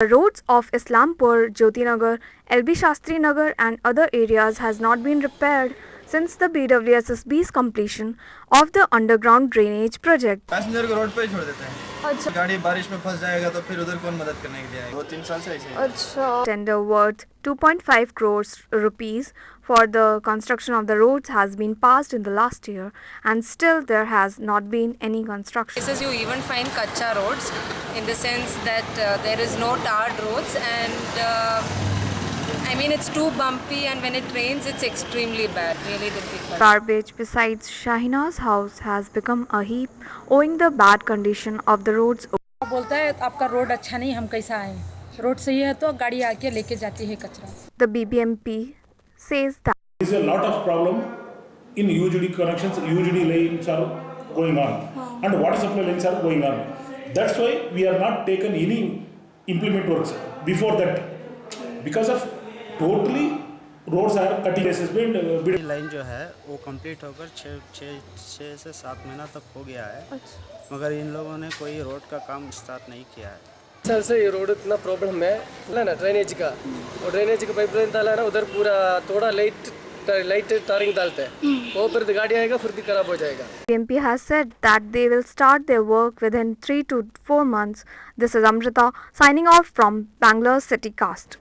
The roads of Islampur, Jyothi Nagar, LB Shastri Nagar and other areas has not been repaired since the BWSSB's completion of the underground drainage project. Passenger को road पे ही छोड़ देते हैं। अच्छा गाड़ी बारिश में फंस जाएगा तो फिर उधर कौन मदद करने के लिए आएगा? 2-3 साल से ऐसे ही है। अच्छा Tender worth 2.5 crores rupees for the construction of the roads has been passed in the last year and still there has not been any construction. Places you even find kacha roads in the sense that there is no tarred roads and I mean it's too bumpy and when it rains it's extremely bad, really difficult. Garbage besides Shahina's house has become a heap owing the bad condition of the roads. बोलता है आपका road अच्छा नहीं, हम कैसा आए? Road सही है तो गाड़ी आके लेके जाती है कचरा. The BBMP says that There is a lot of problem in UGD connections. UGD lanes are going on, and water supply lanes are going on. That's why we are not taken any implement works before that, because of totally roads are cutting places. Line जो है वो complete होकर 6 से 7 महीना तक हो गया है, मगर इन लोगों ने कोई रोड का काम स्टार्ट नहीं किया है. साल से ये रोड इतना प्रॉब्लम है ना ड्रेनेज का, और ड्रेनेज का पाइपलाइन डाला है ना उधर पूरा थोड़ा लाइट टारिंग डालते हैं, वो फिर गाड़ी आएगा फिर भी खराब हो जाएगा. BBMP has said that they will start their work within 3 to 4 months. This is Amrita signing off from Bangalore City Cast.